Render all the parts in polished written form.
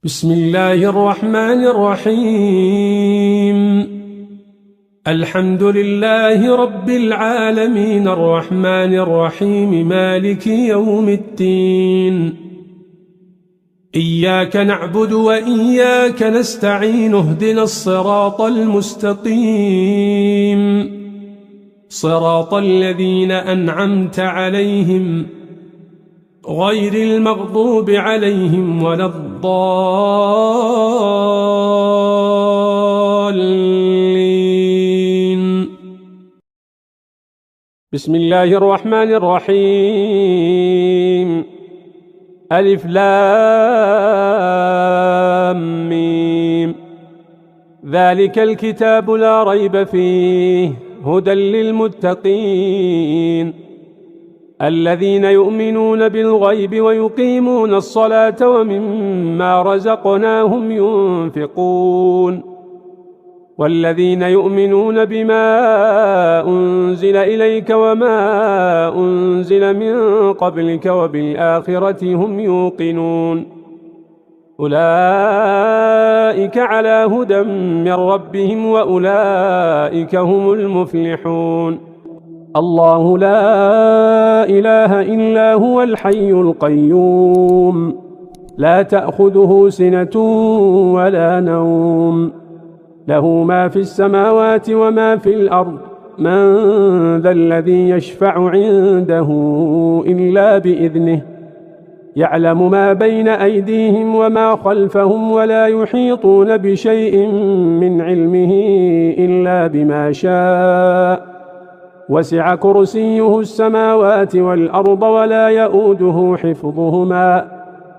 بسم الله الرحمن الرحيم. الحمد لله رب العالمين الرحمن الرحيم مالك يوم الدين. إياك نعبد وإياك نستعين اهدنا الصراط المستقيم صراط الذين أنعمت عليهم غير المغضوب عليهم ولا الضالين. بسم الله الرحمن الرحيم. ألف لام ميم. ذلك الكتاب لا ريب فيه هدى للمتقين الذين يؤمنون بالغيب ويقيمون الصلاة ومما رزقناهم ينفقون والذين يؤمنون بما أنزل إليك وما أنزل من قبلك وبالآخرة هم يوقنون أولئك على هدى من ربهم وأولئك هم المفلحون. الله لا إله إلا هو الحي القيوم لا تأخذه سنة ولا نوم له ما في السماوات وما في الأرض من ذا الذي يشفع عنده إلا بإذنه يعلم ما بين أيديهم وما خلفهم ولا يحيطون بشيء من علمه إلا بما شاء وسع كرسيه السماوات والأرض ولا يؤوده حفظهما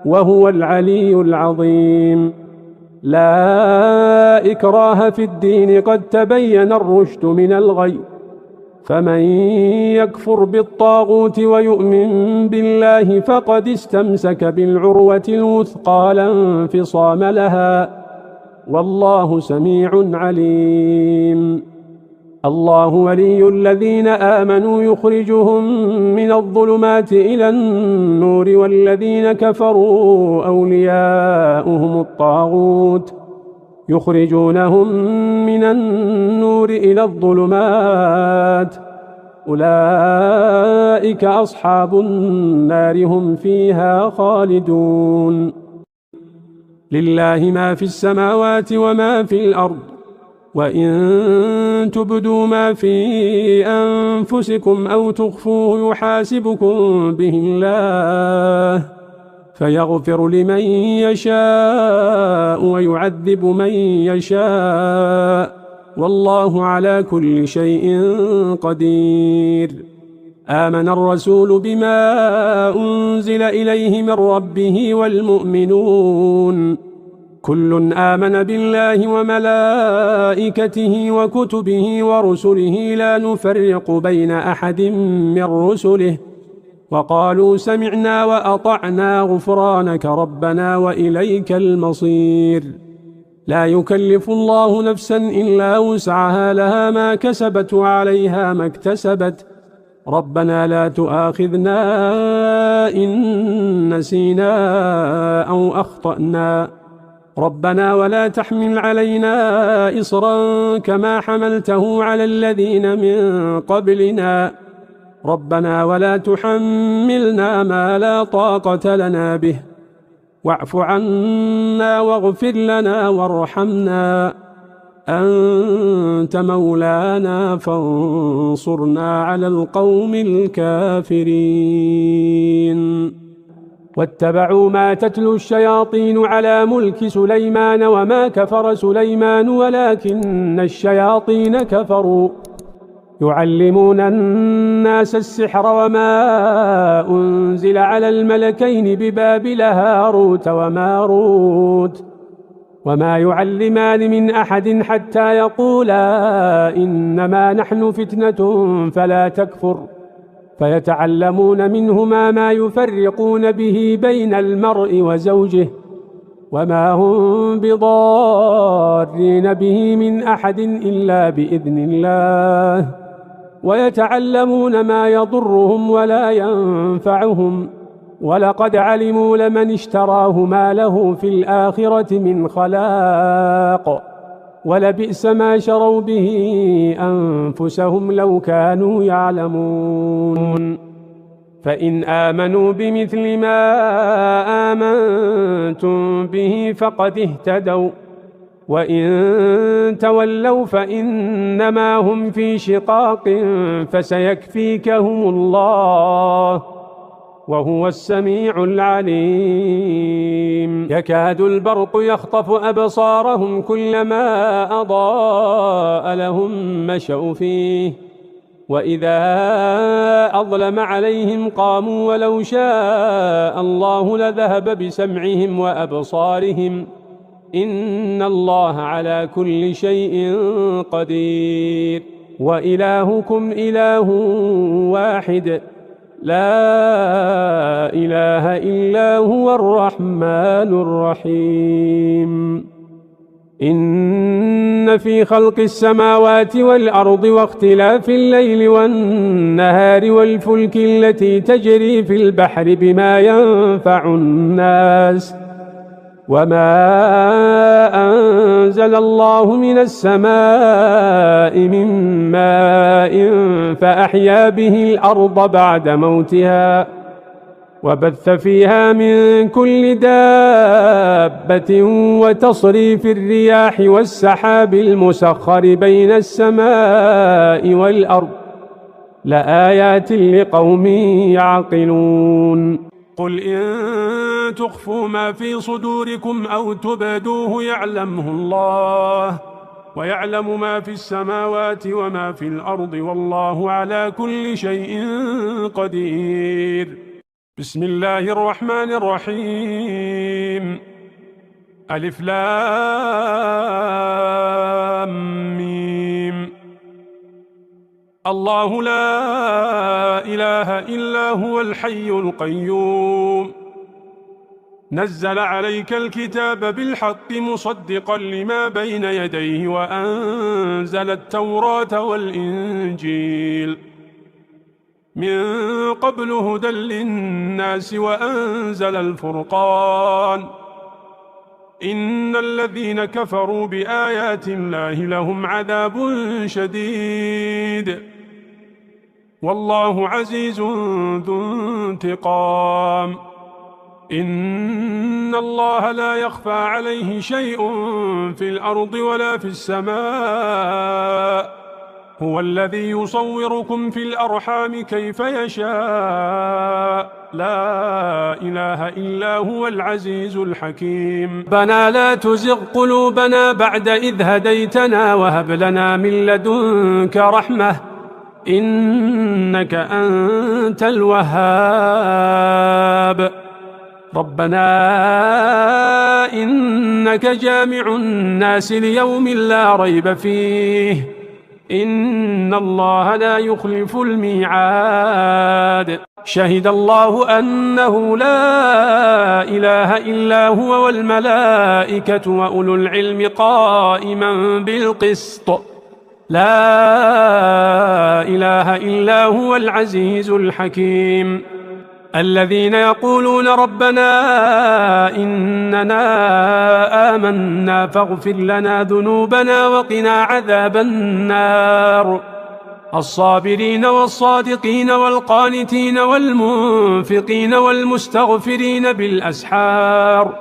وهو العلي العظيم. لا إكراه في الدين قد تبين الرشد من الغي فمن يكفر بالطاغوت ويؤمن بالله فقد استمسك بالعروة الوثقى لا انفصام لها والله سميع عليم. الله ولي الذين آمنوا يخرجهم من الظلمات إلى النور والذين كفروا أولياؤهم الطاغوت يخرجونهم من النور إلى الظلمات أولئك أصحاب النار هم فيها خالدون. لله ما في السماوات وما في الأرض وإن تبدوا ما في أنفسكم أو تخفوه يحاسبكم به الله فيغفر لمن يشاء ويعذب من يشاء والله على كل شيء قدير. آمن الرسول بما أنزل إليه من ربه والمؤمنون كل آمن بالله وملائكته وكتبه ورسله لا نفرق بين أحد من رسله وقالوا سمعنا وأطعنا غفرانك ربنا وإليك المصير. لا يكلف الله نفسا إلا وسعها لها ما كسبت وعليها ما اكتسبت ربنا لا تؤاخذنا إن نسينا أو أخطأنا ربنا ولا تحمل علينا إصرا كما حملته على الذين من قبلنا ربنا ولا تحملنا ما لا طاقة لنا به واعف عنا واغفر لنا وارحمنا أنت مولانا فانصرنا على القوم الكافرين. واتبعوا ما تتلو الشياطين على ملك سليمان وما كفر سليمان ولكن الشياطين كفروا يعلمون الناس السحر وما أنزل على الملكين ببابل هاروت وماروت وما يعلمان من أحد حتى يقولا إنما نحن فتنة فلا تكفر فيتعلمون منهما ما يفرقون به بين المرء وزوجه وما هم بضارين به من أحد إلا بإذن الله ويتعلمون ما يضرهم ولا ينفعهم ولقد علموا لمن اشتراه ما له في الآخرة من خلاق ولبئس ما شروا به أنفسهم لو كانوا يعلمون فإن آمنوا بمثل ما آمنتم به فقد اهتدوا وإن تولوا فإنما هم في شقاق فسيكفيكهم الله وهو السميع العليم يكاد البرق يخطف أبصارهم كلما أضاء لهم مشوا فيه وإذا أظلم عليهم قاموا ولو شاء الله لذهب بسمعهم وأبصارهم إن الله على كل شيء قدير وإلهكم إله واحد لا إله إلا هو الرحمن الرحيم إن في خلق السماوات والأرض واختلاف الليل والنهار والفلك التي تجري في البحر بما ينفع الناس وما أنزل الله من السماء من ماء فأحيا به الأرض بعد موتها وبث فيها من كل دابة وتصريف الرياح والسحاب المسخر بين السماء والأرض لآيات لقوم يعقلون قل إن تخفوا ما في صدوركم أو تبدوه يعلمه الله ويعلم ما في السماوات وما في الأرض والله على كل شيء قدير بسم الله الرحمن الرحيم ألف لام ميم الله لا إله إلا هو الحي القيوم نزل عليك الكتاب بالحق مصدقا لما بين يديه وأنزل التوراة والإنجيل من قبل هدى للناس وأنزل الفرقان إن الذين كفروا بآيات الله لهم عذاب شديد والله عزيز ذو انتقام إن الله لا يخفى عليه شيء في الأرض ولا في السماء هو الذي يصوركم في الأرحام كيف يشاء لا إله إلا هو العزيز الحكيم ربنا لا تزغ قلوبنا بعد إذ هديتنا وهب لنا من لدنك رحمة إنك أنت الوهاب ربنا إنك جامع الناس ليوم لا ريب فيه إن الله لا يخلف الميعاد شهد الله أنه لا إله إلا هو والملائكة وأولو العلم قائما بالقسط لا إله إلا هو العزيز الحكيم الذين يقولون ربنا إننا آمنا فاغفر لنا ذنوبنا وقنا عذاب النار الصابرين والصادقين والقانتين والمنفقين والمستغفرين بالأسحار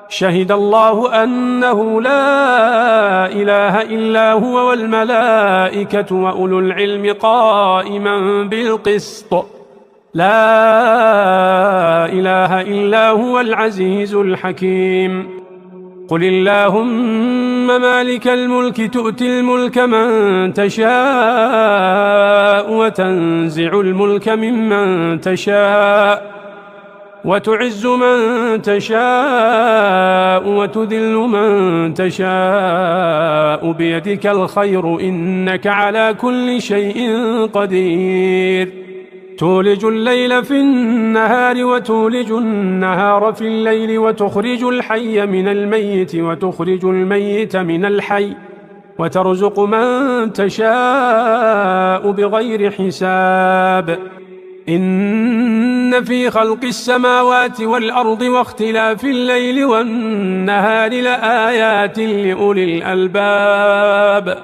شهد الله أنه لا إله إلا هو والملائكة وأولو العلم قائما بالقسط لا إله إلا هو العزيز الحكيم قل اللهم مالك الملك تؤتي الملك من تشاء وتنزع الملك ممن تشاء وتعز من تشاء وتذل من تشاء بيدك الخير إنك على كل شيء قدير تولج الليل في النهار وتولج النهار في الليل وتخرج الحي من الميت وتخرج الميت من الحي وترزق من تشاء بغير حساب إن إن في خلق السماوات والأرض واختلاف الليل والنهار لآيات لأولي الألباب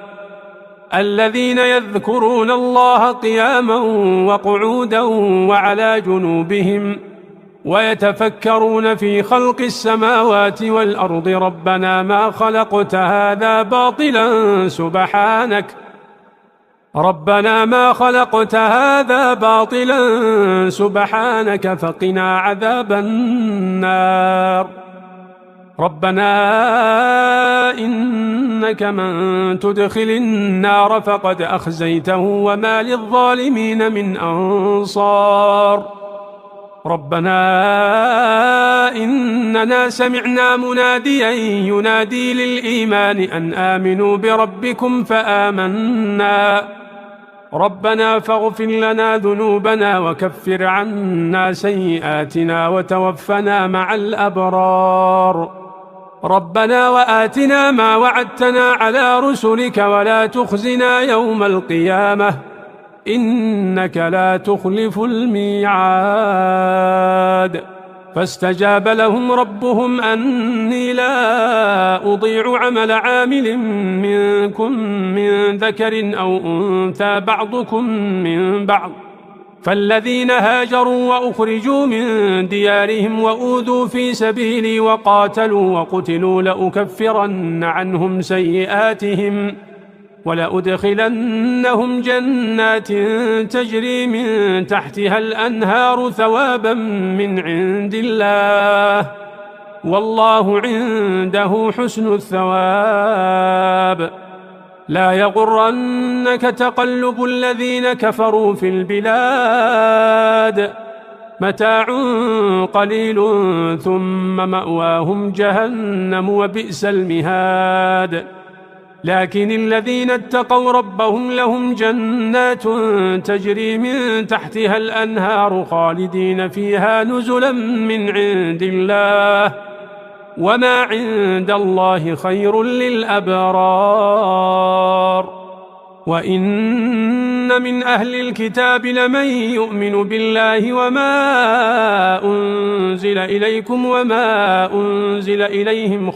الذين يذكرون الله قياما وقعودا وعلى جنوبهم ويتفكرون في خلق السماوات والأرض ربنا ما خلقت هذا باطلا سبحانك فقنا عذاب النار ربنا إنك من تدخل النار فقد أخزيته وما للظالمين من أنصار ربنا إننا سمعنا مناديا ينادي للإيمان أن آمنوا بربكم فآمنا ربنا فاغفر لنا ذنوبنا وكفر عنا سيئاتنا وتوفنا مع الأبرار ربنا وآتنا ما وعدتنا على رسلك ولا تخزنا يوم القيامة إنك لا تخلف الميعاد فاستجاب لهم ربهم أني لا أضيع عمل عامل منكم من ذكر أو أنثى بعضكم من بعض فالذين هاجروا وأخرجوا من ديارهم وأوذوا في سبيلي وقاتلوا وقتلوا لأكفرن عنهم سيئاتهم ولأدخلنهم جنات تجري من تحتها الأنهار ثوابا من عند الله والله عنده حسن الثواب لا يغرنك تقلب الذين كفروا في البلاد متاع قليل ثم مأواهم جهنم وبئس المهاد لكن الذين اتقوا ربهم لهم جنات تجري من تحتها الأنهار خالدين فيها نزلا من عند الله وما عند الله خير للأبرار وإن من أهل الكتاب لمن يؤمن بالله وما أنزل إليكم وما أنزل إليهم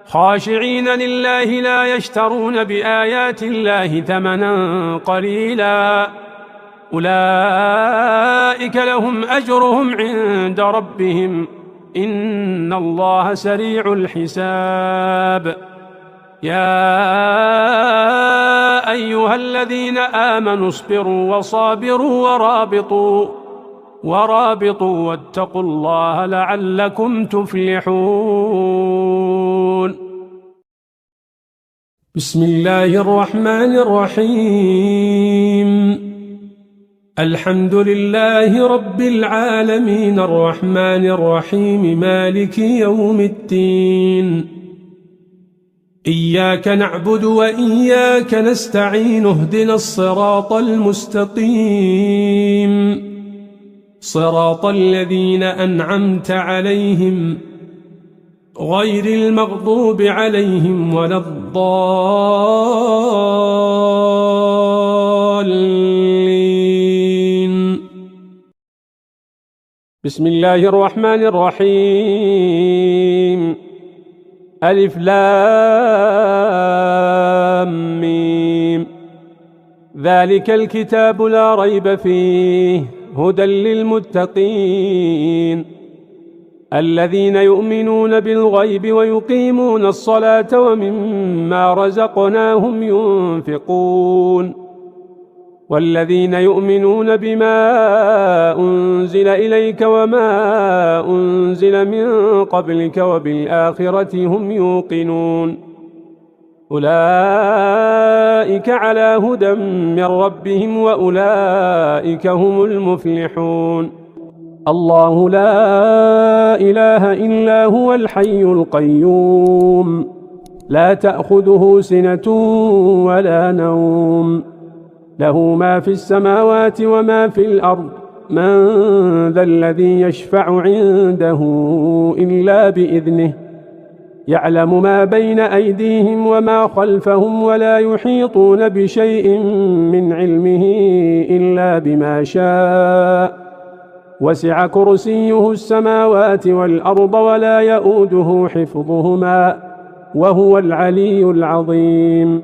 خاشعين لله لا يشترون بآيات الله ثمنا قليلا أولئك لهم أجرهم عند ربهم إن الله سريع الحساب يا أيها الذين آمنوا اصبروا وصابروا ورابطوا واتقوا الله لعلكم تفلحون بسم الله الرحمن الرحيم الحمد لله رب العالمين الرحمن الرحيم مالك يوم الدين إياك نعبد وإياك نستعين اهدنا الصراط المستقيم صراط الذين أنعمت عليهم غير المغضوب عليهم ولا الضالين بسم الله الرحمن الرحيم ألف لام ميم ذلك الكتاب لا ريب فيه هدى للمتقين الذين يؤمنون بالغيب ويقيمون الصلاة ومما رزقناهم ينفقون والذين يؤمنون بما أنزل إليك وما أنزل من قبلك وبالآخرة هم يوقنون أولئك على هدى من ربهم وأولئك هم المفلحون الله لا إله إلا هو الحي القيوم لا تأخذه سنة ولا نوم له ما في السماوات وما في الأرض من ذا الذي يشفع عنده إلا بإذنه يعلم ما بين أيديهم وما خلفهم ولا يحيطون بشيء من علمه إلا بما شاء وسع كرسيه السماوات والأرض ولا يؤوده حفظهما وهو العلي العظيم.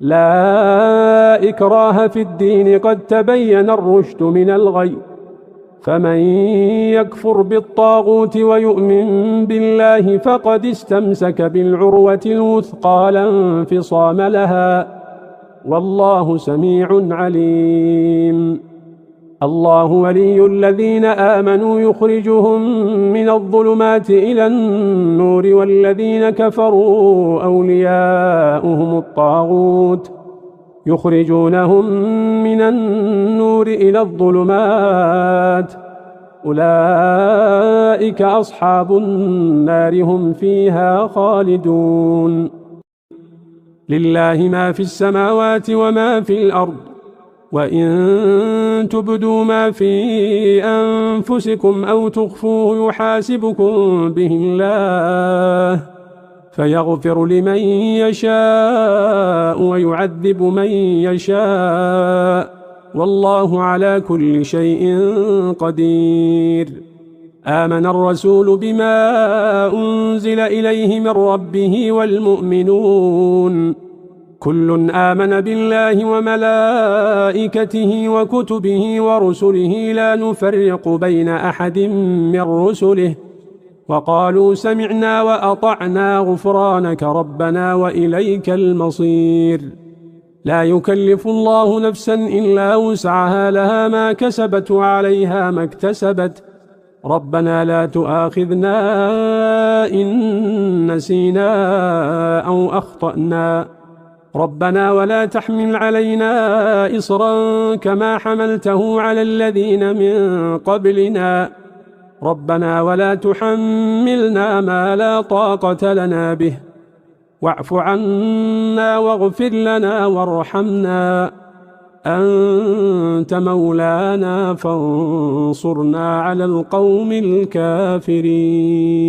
لا إكراه في الدين قد تبين الرشد من الغي فمن يكفر بالطاغوت ويؤمن بالله فقد استمسك بالعروة الوثقى لا انفصام لها والله سميع عليم. الله ولي الذين آمنوا يخرجهم من الظلمات إلى النور والذين كفروا أولياؤهم الطاغوت يخرجونهم من النور إلى الظلمات أولئك أصحاب النار هم فيها خالدون. لله ما في السماوات وما في الأرض وإن تبدوا ما في أنفسكم أو تخفوه يحاسبكم به الله فيغفر لمن يشاء ويعذب من يشاء والله على كل شيء قدير. آمن الرسول بما أنزل إليه من ربه والمؤمنون كل آمن بالله وملائكته وكتبه ورسله لا نفرق بين أحد من رسله وقالوا سمعنا وأطعنا غفرانك ربنا وإليك المصير. لا يكلف الله نفسا إلا وسعها لها ما كسبت وعليها ما اكتسبت ربنا لا تؤاخذنا إن نسينا أو أخطأنا ربنا ولا تحمل علينا إصرا كما حملته على الذين من قبلنا ربنا ولا تحملنا ما لا طاقة لنا به واعف عنا واغفر لنا وارحمنا أنت مولانا فانصرنا على القوم الكافرين.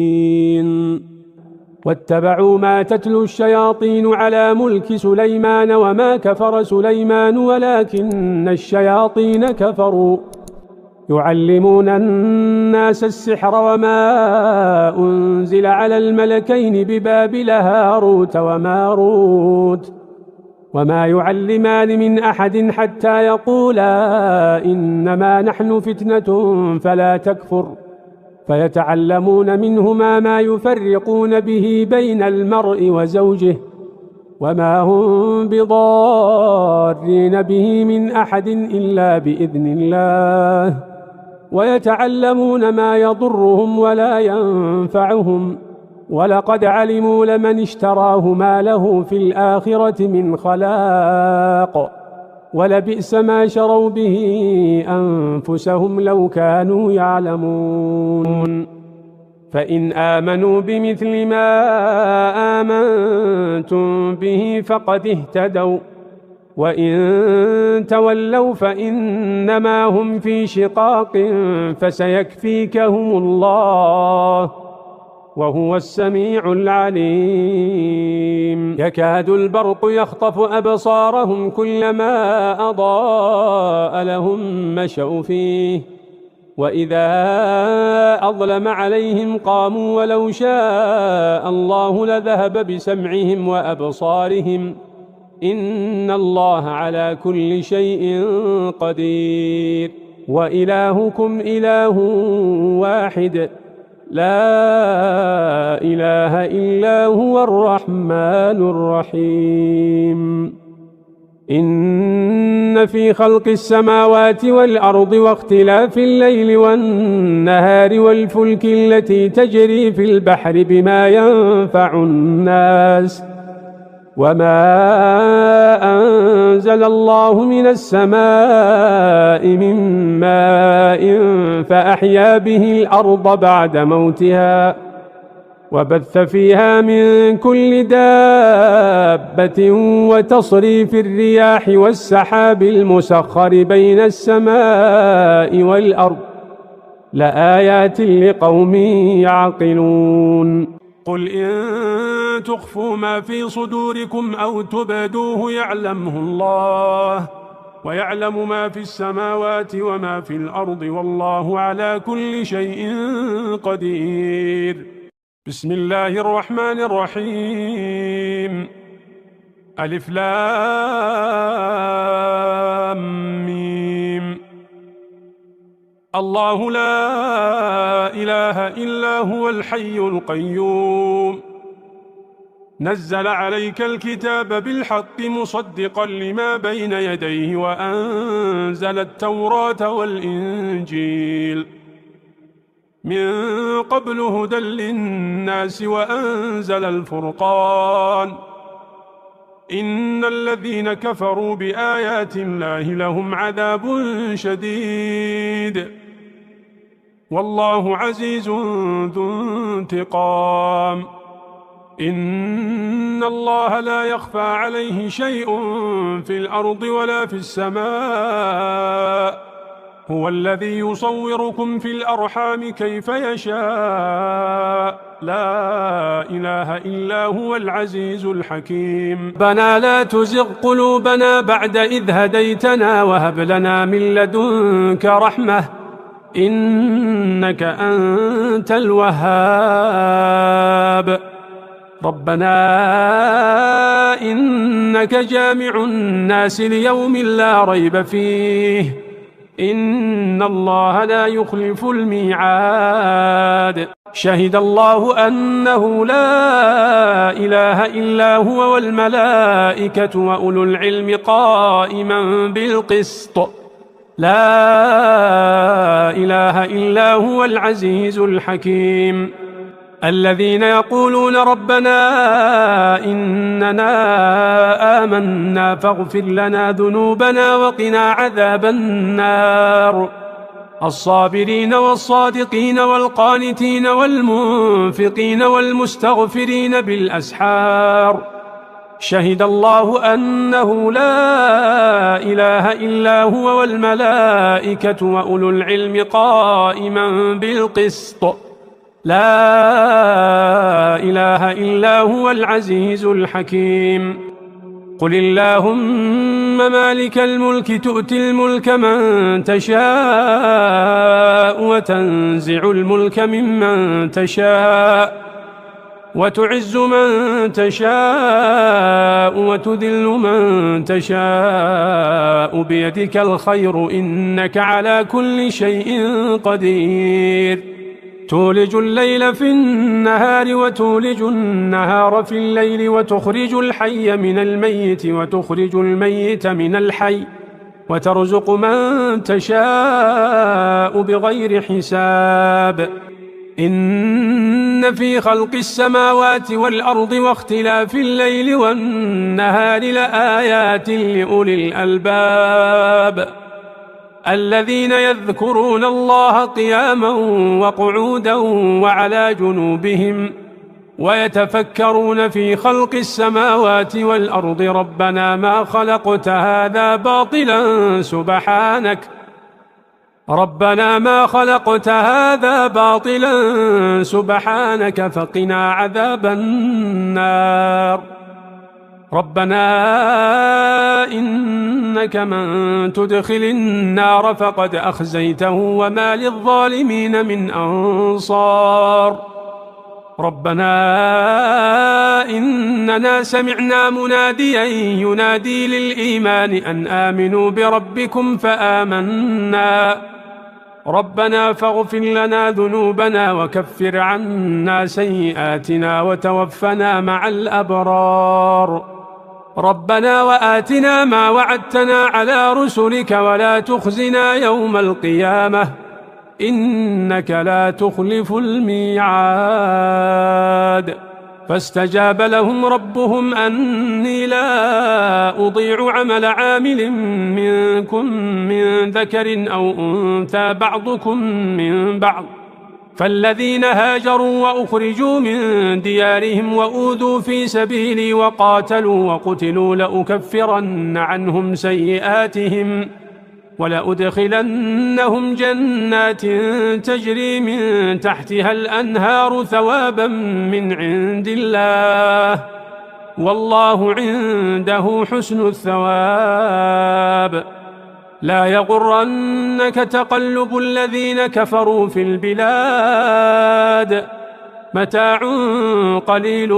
واتبعوا ما تتلو الشياطين على ملك سليمان وما كفر سليمان ولكن الشياطين كفروا يعلمون الناس السحر وما أنزل على الملكين ببابل هاروت وماروت وما يعلمان من أحد حتى يقولا إنما نحن فتنة فلا تكفر فيتعلمون منهما ما يفرقون به بين المرء وزوجه وما هم بضارين به من أحد إلا بإذن الله ويتعلمون ما يضرهم ولا ينفعهم ولقد علموا لمن اشتراه ما له في الآخرة من خلاق ولبئس ما شروا به أنفسهم لو كانوا يعلمون. فإن آمنوا بمثل ما آمنتم به فقد اهتدوا وإن تولوا فإنما هم في شقاق فسيكفيكهم الله وهو السميع العليم. يكاد البرق يخطف أبصارهم كلما أضاء لهم مشوا فيه وإذا أظلم عليهم قاموا ولو شاء الله لذهب بسمعهم وأبصارهم إن الله على كل شيء قدير. وإلهكم إله واحد لا إله إلا هو الرحمن الرحيم. إن في خلق السماوات والأرض واختلاف الليل والنهار والفلك التي تجري في البحر بما ينفع الناس وما أنزل الله من السماء من ماء فأحيا به الأرض بعد موتها وبث فيها من كل دابة وتصريف الرياح والسحاب المسخر بين السماء والأرض لآيات لقوم يعقلون. قل إن تخفوا ما في صدوركم أو تبدوه يعلمه الله، ويعلم ما في السماوات وما في الأرض، والله على كل شيء قدير. بسم الله الرحمن الرحيم. ألف لام ميم. الله لا إله إلا هو الحي القيوم، نزل عليك الكتاب بالحق مصدقا لما بين يديه، وأنزل التوراة والإنجيل من قبل هدى للناس، وأنزل الفرقان. إن الذين كفروا بآيات الله لهم عذاب شديد، والله عزيز ذو انتقام. إن الله لا يخفى عليه شيء في الأرض ولا في السماء، هو الذي يصوركم في الأرحام كيف يشاء، لا إله إلا هو العزيز الحكيم. ربنا لا تزغ قلوبنا بعد إذ هديتنا، وهب لنا من لدنك رحمة، إنك أنت الوهاب. ربنا إنك جامع الناس ليوم لا ريب فيه، إن الله لا يخلف الميعاد. شهد الله أنه لا إله إلا هو، والملائكة وأولو العلم قائما بالقسط، لا إله إلا هو العزيز الحكيم. الذين يقولون ربنا إننا آمنا فاغفر لنا ذنوبنا وقنا عذاب النار، الصابرين والصادقين والقانتين والمنفقين والمستغفرين بالأسحار. شهد الله أنه لا إله إلا هو، والملائكة وأولو العلم قائما بالقسط، لا إله إلا هو العزيز الحكيم. قل اللهم مالك الملك تؤتي الملك من تشاء، وتنزع الملك ممن تشاء، وتعز من تشاء، وتذل من تشاء، بيدك الخير إنك على كل شيء قدير. تولج الليل في النهار، وتولج النهار في الليل، وتخرج الحي من الميت، وتخرج الميت من الحي، وترزق من تشاء بغير حساب. إن في خلق السماوات والأرض واختلاف الليل والنهار لآيات لأولي الألباب، الذين يذكرون الله قياما وقعودا وعلى جنوبهم، ويتفكرون في خلق السماوات والأرض ربنا ما خلقت هذا باطلا سبحانك، ربنا ما خلقت هذا باطلا سبحانك فقنا عذاب النار. ربنا إنك من تدخل النار فقد أخزيته وما للظالمين من أنصار. ربنا إننا سمعنا مناديا ينادي للإيمان أن آمنوا بربكم فآمنا، ربنا فاغفر لنا ذنوبنا وكفر عنا سيئاتنا وتوفنا مع الأبرار. ربنا وآتنا ما وعدتنا على رسلك ولا تخزنا يوم القيامة إنك لا تخلف الميعاد. فاستجاب لهم ربهم أني لا أضيع عمل عامل منكم من ذكر أو أنثى بعضكم من بعض، فالذين هاجروا وأخرجوا من ديارهم وأوذوا في سبيلي وقاتلوا وقتلوا لأكفرن عنهم سيئاتهم ولأدخلنهم جنات تجري من تحتها الأنهار ثوابا من عند الله والله عنده حسن الثواب. لا يغرنك تقلب الذين كفروا في البلاد متاع قليل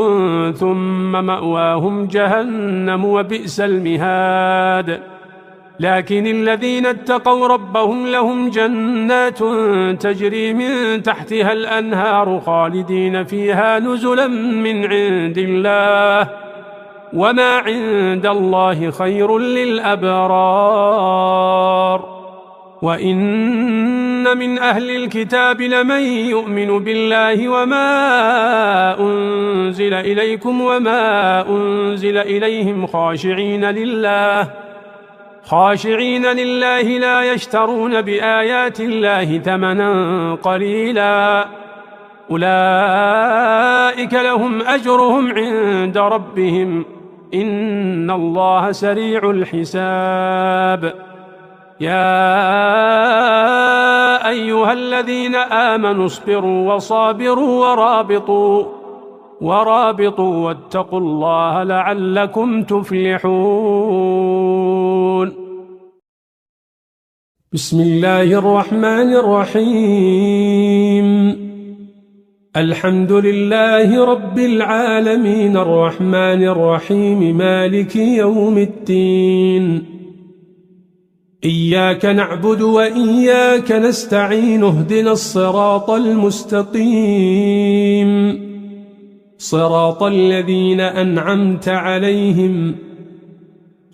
ثم مأواهم جهنم وبئس المهاد. لكن الذين اتقوا ربهم لهم جنات تجري من تحتها الأنهار خالدين فيها نزلا من عند الله وما عند الله خير للأبرار. وإن من أهل الكتاب لمن يؤمن بالله وما أنزل إليكم وما أنزل إليهم خاشعين لله لا يشترون بآيات الله ثمنا قليلا أولئك لهم أجرهم عند ربهم إن الله سريع الحساب. يا أيها الذين آمنوا اصبروا وصابروا ورابطوا واتقوا الله لعلكم تفلحون. بسم الله الرحمن الرحيم. الحمد لله رب العالمين الرحمن الرحيم مالك يوم الدين. إياك نعبد وإياك نستعين اهدنا الصراط المستقيم صراط الذين أنعمت عليهم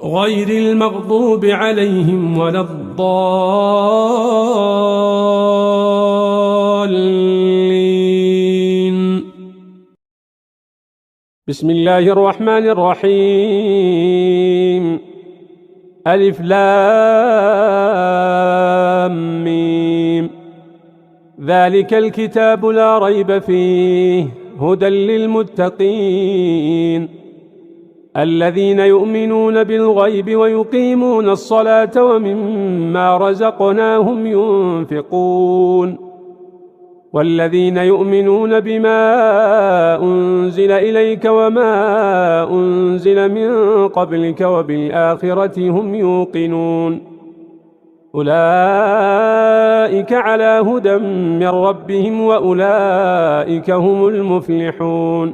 غير المغضوب عليهم ولا الضالين. بسم الله الرحمن الرحيم. ألف لام ميم. ذلك الكتاب لا ريب فيه هدى للمتقين الذين يؤمنون بالغيب ويقيمون الصلاة ومما رزقناهم ينفقون والذين يؤمنون بما أنزل إليك وما أنزل من قبلك وبالآخرة هم يوقنون أولئك على هدى من ربهم وأولئك هم المفلحون.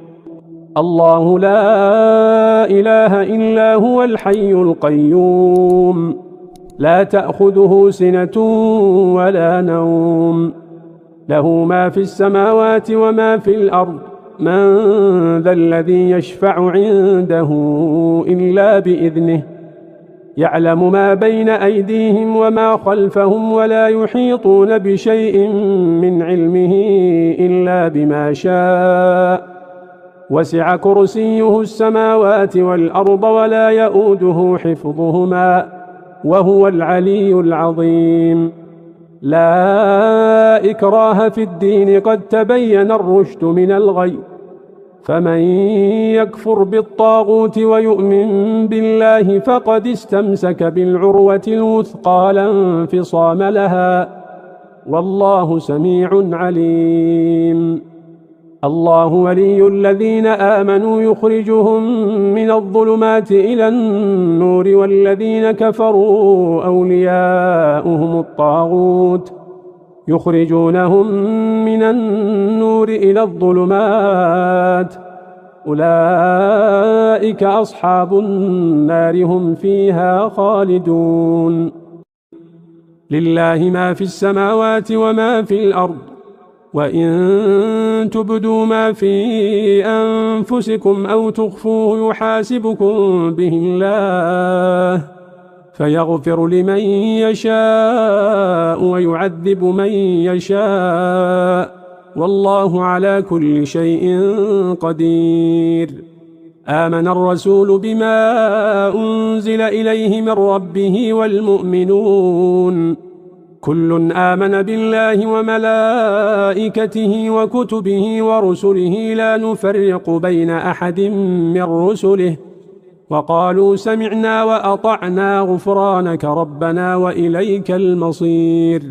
الله لا إله إلا هو الحي القيوم لا تأخذه سنة ولا نوم له ما في السماوات وما في الأرض من ذا الذي يشفع عنده إلا بإذنه يعلم ما بين أيديهم وما خلفهم ولا يحيطون بشيء من علمه إلا بما شاء وسع كرسيه السماوات والأرض ولا يؤوده حفظهما وهو العلي العظيم. لا إكراه في الدين قد تبين الرشد من الغي فمن يكفر بالطاغوت ويؤمن بالله فقد استمسك بالعروة الوثقى لا انفصام لها والله سميع عليم. الله ولي الذين آمنوا يخرجهم من الظلمات إلى النور والذين كفروا أولياؤهم الطاغوت يخرجونهم من النور إلى الظلمات أولئك أصحاب النار هم فيها خالدون. لله ما في السماوات وما في الأرض وإن تبدوا ما في أنفسكم أو تخفوه يحاسبكم به الله فيغفر لمن يشاء ويعذب من يشاء والله على كل شيء قدير. آمن الرسول بما أنزل إليه من ربه والمؤمنون كل آمن بالله وملائكته وكتبه ورسله لا نفرق بين أحد من رسله وقالوا سمعنا وأطعنا غفرانك ربنا وإليك المصير.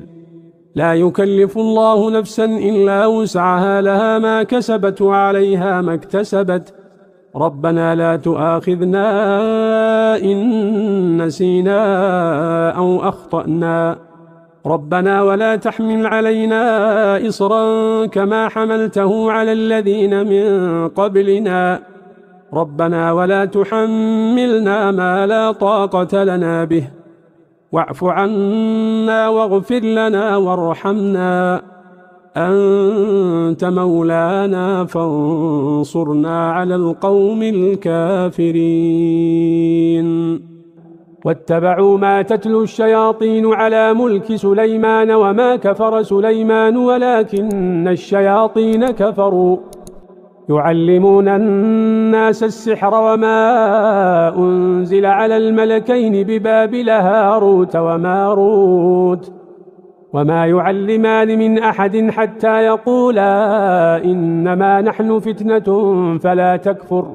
لا يكلف الله نفسا إلا وسعها، لها ما كسبت وعليها ما اكتسبت. ربنا لا تؤاخذنا إن نسينا أو أخطأنا. ربنا ولا تحمل علينا إصرا كما حملته على الذين من قبلنا. ربنا ولا تحملنا ما لا طاقة لنا به، واعف عنا واغفر لنا وارحمنا، أنت مولانا فانصرنا على القوم الكافرين. واتبعوا ما تتلو الشياطين على ملك سليمان وما كفر سليمان ولكن الشياطين كفروا يعلمون الناس السحر وما أنزل على الملكين ببابل هاروت وماروت وما يعلمان من أحد حتى يقولا إنما نحن فتنة فلا تكفر،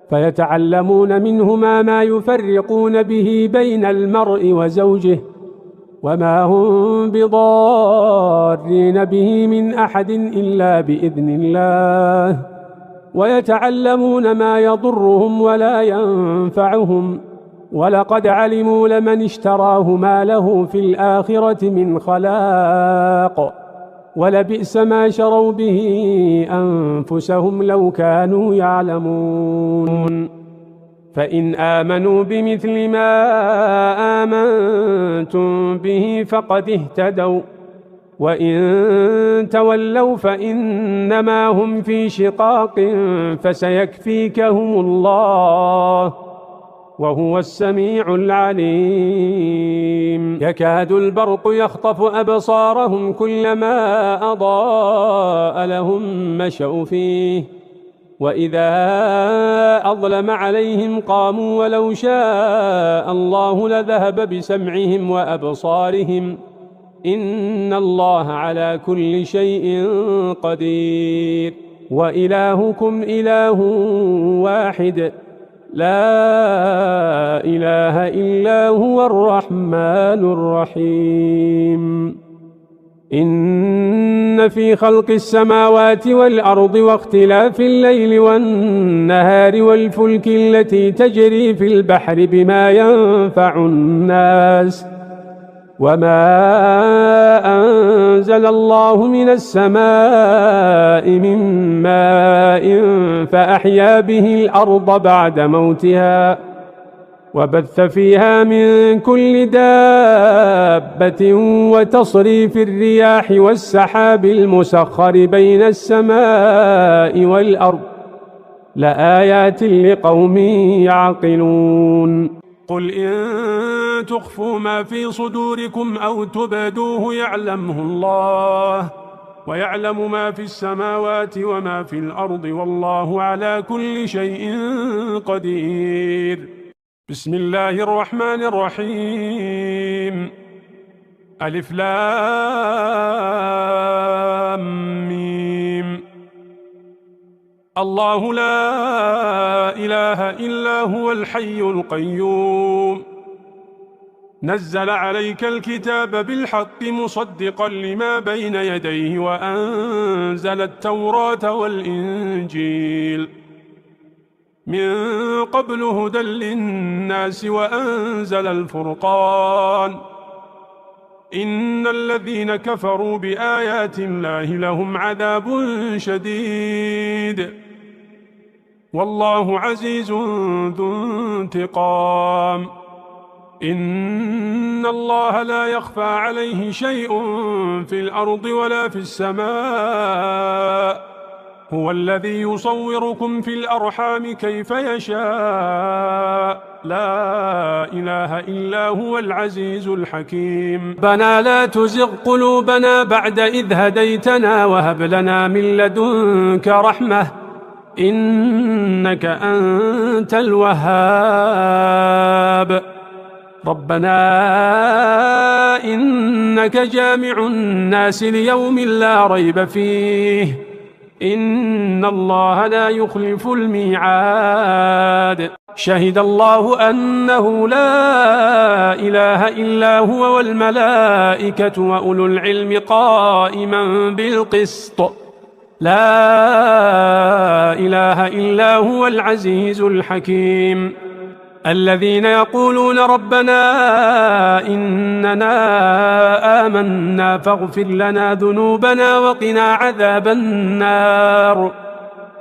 فيتعلمون منهما ما يفرقون به بين المرء وزوجه وما هم بضارين به من أحد إلا بإذن الله، ويتعلمون ما يضرهم ولا ينفعهم، ولقد علموا لمن اشتراه ما له في الآخرة من خلاق، ولبئس ما شروا به أنفسهم لو كانوا يعلمون. فإن آمنوا بمثل ما آمنتم به فقد اهتدوا، وإن تولوا فإنما هم في شقاق فسيكفيكهم الله وهو السميع العليم. يكاد البرق يخطف أبصارهم كلما أضاء لهم مشوا فيه، وإذا أظلم عليهم قاموا ولو شاء الله لذهب بسمعهم وأبصارهم إن الله على كل شيء قدير. وإلهكم إله واحد لا إله إلا هو الرحمن الرحيم. إن في خلق السماوات والأرض واختلاف الليل والنهار والفلك التي تجري في البحر بما ينفع الناس وما أنزل الله من السماء من ماء فأحيا به الأرض بعد موتها وبث فيها من كل دابة وتصريف الرياح والسحاب المسخر بين السماء والأرض لآيات لقوم يعقلون. قل إن تخفوا ما في صدوركم أو تبدوه يعلمه الله ويعلم ما في السماوات وما في الأرض والله على كل شيء قدير. بسم الله الرحمن الرحيم. ألف لام ميم. الله لا إله إلا هو الحي القيوم نزل عليك الكتاب بالحق مصدقا لما بين يديه وأنزل التوراة والإنجيل من قبل هدى للناس وأنزل الفرقان إن الذين كفروا بآيات الله لهم عذاب شديد والله عزيز ذو انتقام. إن الله لا يخفى عليه شيء في الأرض ولا في السماء هو الذي يصوركم في الأرحام كيف يشاء لا إله إلا هو العزيز الحكيم. ربنا لا تزغ قلوبنا بعد إذ هديتنا وهب لنا من لدنك رحمة إنك أنت الوهاب. ربنا إنك جامع الناس ليوم لا ريب فيه إن الله لا يخلف الميعاد. شهد الله أنه لا إله إلا هو والملائكة وأولو العلم قائما بالقسط لا إله إلا هو العزيز الحكيم. الذين يقولون ربنا إننا آمنا فاغفر لنا ذنوبنا وقنا عذاب النار.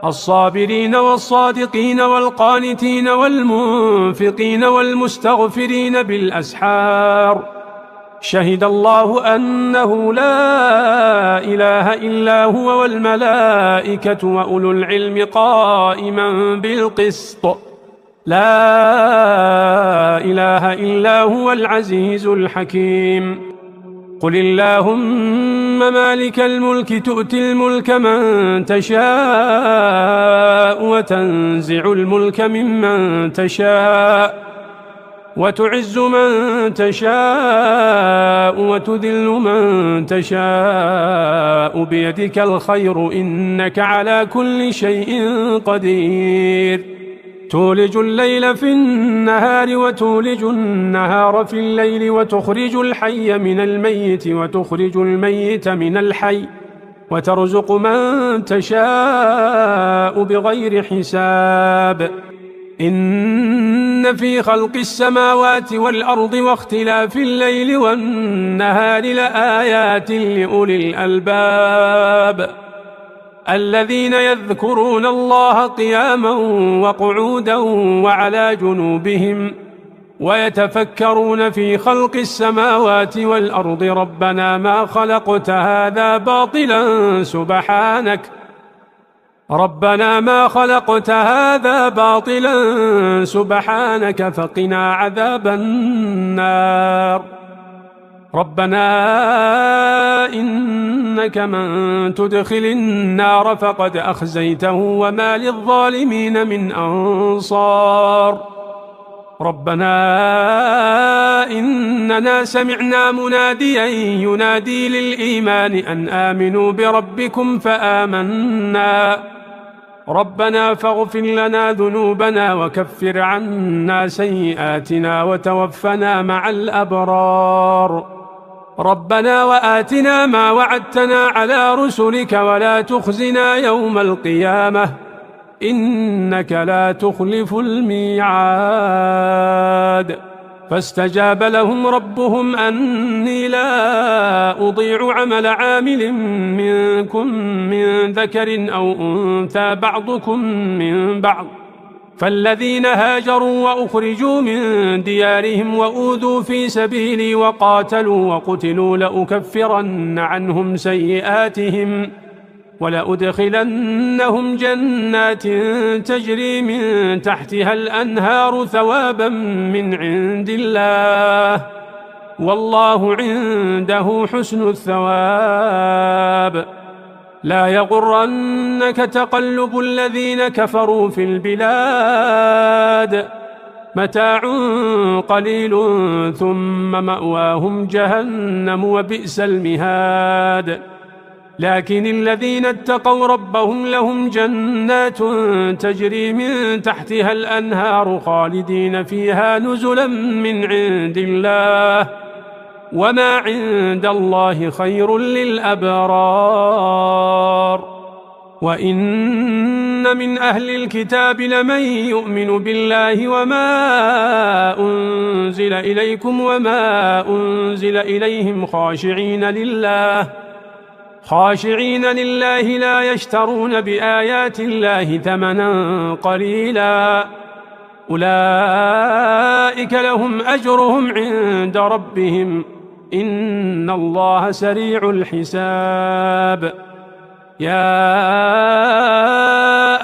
الصابرين والصادقين والقانتين والمنفقين والمستغفرين بالأسحار. شهد الله أنه لا إله إلا هو والملائكة وأولو العلم قائما بالقسط لا إله إلا هو العزيز الحكيم. قل اللهم مالك الملك تؤتي الملك من تشاء وتنزع الملك ممن تشاء وتعز من تشاء وتذل من تشاء بيدك الخير إنك على كل شيء قدير. تولج الليل في النهار وتولج النهار في الليل وتخرج الحي من الميت وتخرج الميت من الحي وترزق من تشاء بغير حساب. إن في خلق السماوات والأرض واختلاف الليل والنهار لآيات لأولي الألباب الذين يذكرون الله قياما وقعودا وعلى جنوبهم ويتفكرون في خلق السماوات والأرض ربنا ما خلقت هذا باطلا سبحانك فقنا عذاب النار. ربنا إنك من تدخل النار فقد أخزيته وما للظالمين من أنصار. ربنا إننا سمعنا مناديا ينادي للإيمان أن آمنوا بربكم فآمنا. ربنا فاغفر لنا ذنوبنا وكفر عنا سيئاتنا وتوفنا مع الأبرار. ربنا وآتنا ما وعدتنا على رسلك ولا تخزنا يوم القيامة إنك لا تخلف الميعاد. فاستجاب لهم ربهم أني لا أضيع عمل عامل منكم من ذكر أو أنثى بعضكم من بعض. فالذين هاجروا وأخرجوا من ديارهم وأوذوا في سبيلي وقاتلوا وقتلوا لأكفرن عنهم سيئاتهم ولأدخلنهم جنات تجري من تحتها الأنهار ثوابا من عند الله والله عنده حسن الثواب. لا يغرنك تقلب الذين كفروا في البلاد متاع قليل ثم مأواهم جهنم وبئس المهاد. لكن الذين اتقوا ربهم لهم جنات تجري من تحتها الأنهار خالدين فيها نزلا من عند الله وما عند الله خير للأبرار. وإن من أهل الكتاب لمن يؤمن بالله وما أنزل إليكم وما أنزل إليهم خاشعين لله لا يشترون بآيات الله ثمنا قليلا أولئك لهم أجرهم عند ربهم إن الله سريع الحساب. يا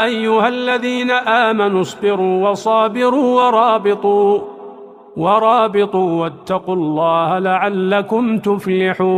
أيها الذين آمنوا اصبروا وصابروا ورابطوا واتقوا الله لعلكم تفلحون.